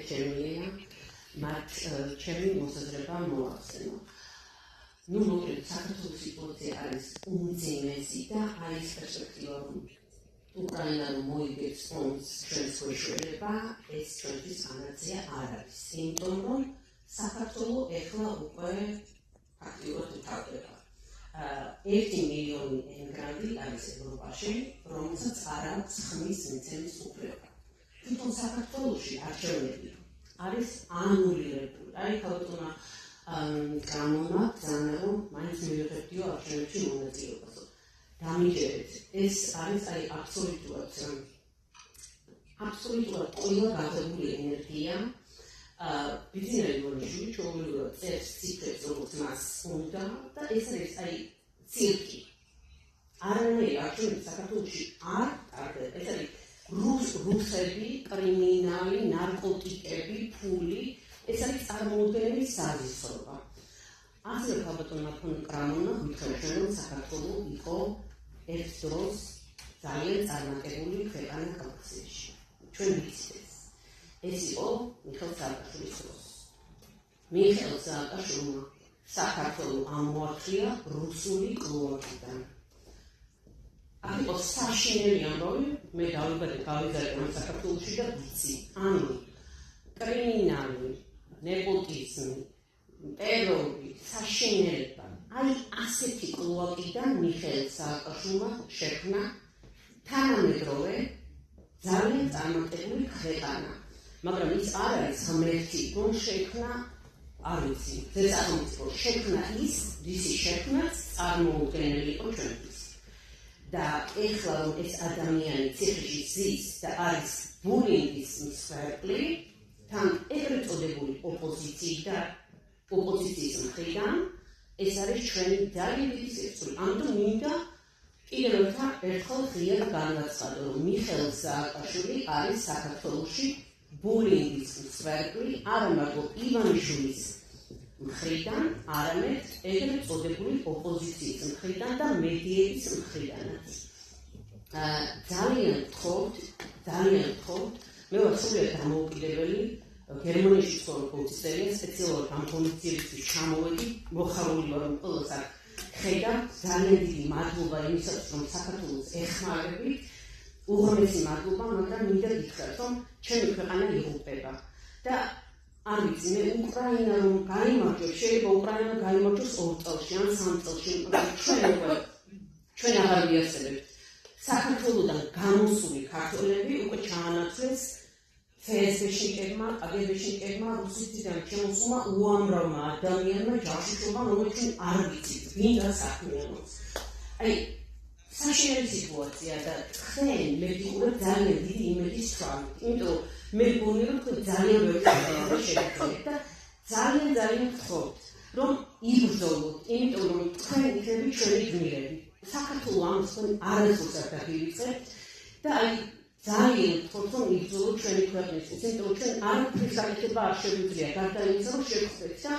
ჩემია, მათ ჩემი მოსაზრება მოახსენო. ნუ მოკლედ საქართველოს სიტუაცია არის უმძიმესი და არის პერსპექტივა, რომ უკრაინა რომ მოიგებს ომს ჩვენს ქვეშევრება, ეს ჩვენთვის განაცია არ არის. იმიტომ რომ საქართველოს ეხლა უკვე აქტიურად ვითარდება. 1 მილიონი ემიგრანტი არის ევროპაში, რომელსაც არ აქვს ხმის მიცემის უფლება. თვითონ საქართველოში არჩევნები არის ანულირებული. აი ქალბატონმა განონა ბრძანა რომ მაინც მივიღებდიო არჩევნებში მონაწილეობას. დამიჯერეთ, ეს არის აი აბსოლუტურად ყველა გაღებული ენერგია. ბიზნესის ვარჯიში ჩაუვლია წერს ციფრებს, როგორც მას უნდა და ეს არის აი ცირკი. არანაირი არჩევნები საქართველოში არ ტარდება. ეს არის რუსები, კრიმინალი, ნარკოტიკები, ფული, ეს არის წარმოუდგენელი საზისრობა. ასევე ქალბატონმა ფონ კრამონა გითხრა, რომ საქართველო იყო ერთ დროს ძალიან წარმატებული ქვეყანა კავკასიაში. ჩვენ ვიცით ეს. ეს იყო მიხეილ სააკაშვილის დროს. მიხეილ სააკაშვილმა საქართველო ამოართლია რუსული კლოაკიდან. აქ იყო საშინელი ამბავი, მე გავიზარდე საქართველოში და ვიცი. ანუ კრიმინალი, ნეპოტიზმი, ტერორი, საშინელება. აი ასეთი კლოაკიდან მიხეილ სააკაშვილმა შექმნა თანამედროვე ძალიან წარმატებული ქვეყანა. მაგრამ ის არ არის ღმერთი, რომ შექმნა არ ვიცი, ზესახელმწიფო შექმნა ის, რისი შექმნაც წარმოუდგენელი იყო ჩვენთვის. და ეხლა რომ ეს ადამიანი ციხეში ზის და არის ბულინგის მსხვერპლი, თან ეგრეთ წოდებული ოპოზიციის მხრიდან ეს არის ჩვენი ძალიან დიდი სიკვდილი. ამიტომ მინდა კიდევ ერთხელ ღიად განვაცხადო, რომ მიხეილ სააკაშვილი არის საქართველოში ბულინგის მსხვერპლი, არა მარტო ივანიშვილის მხრიდან, არამედ ეგრეთ წოდებული ოპოზიციის მხრიდან და მედიების მხრიდანაც. ძალიან გთხოვთ, მე ვარ სულიად დამოუკიდებელი, გერმანიაში ცხოვრობ 20 წელი, სპეციალურად ამ კონდიციებისთვის ჩამოვედი, მოხარული ვარ რომ ყველას აქ ხედავ, ძალიან დიდი მადლობა იმისათვის, რომ საქართველოს ეხმარებით, უღრმესი მადლობა, მაგრამ მინდა გითხრათ, რომ ჩემი ქვეყანა იღუპება და არ ვიცი, მე უკრაინა რომ გაიმარჯვებს, შეიძლება უკრაინა გაიმარჯვოს 2 წელში ან 3 წელში, ჩვენ აღარ ვიარსებებთ. საქართველოდან გამოსული ქართველები უკვე ჩაანაცვლეს FSB-შიკებმა, KGB-შიკებმა, რუსეთიდან შემოსულმა უამრავმა ადამიანმა ჯაშუშობა, რომელიც ჩვენ არ ვიცით, ვინ დასაქმიანოს. აი, საშინელი სიტუაცია და თქვენ მე ვიყურებ ძალიან დიდი იმედის თვალით, იმიტომ რომ მე მგონი რომ თქვენ ძალიან ბევრი შეგვიძლია და ძალიან გთხოვთ, რომ იბრძოლოთ, იმიტომ რომ თქვენ იქნები ჩვენი გმირები. საქართველოს ამას თქვენ არასდროს არ დაგივიწყებთ და აი ძალიან გთხოვთ, რომ იბრძოლოთ ჩვენი ქვეყნისთვის, იმიტომ რომ ჩვენ არაფრის გაკეთება არ შეგვიძლია, გარდა იმისა, რომ შევხვდეთ და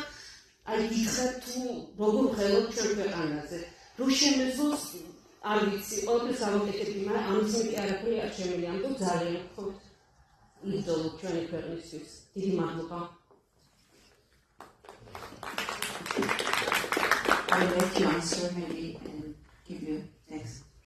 აი გითხრათ თუ როგორ ხელოთ ჩვენ ქვეყანაზე, რომ შემეძლოს არ ვიცი, ყველაფერს გავაკეთებდი, მაგრამ ამის მეტი არაფერი არ შემიძლია, ამიტომ ძალიან გთხოვთ იბრძოლოთ ჩვენი ქვეყნისთვის. დიდი მადლობა. I'll let you answer maybe and give you next.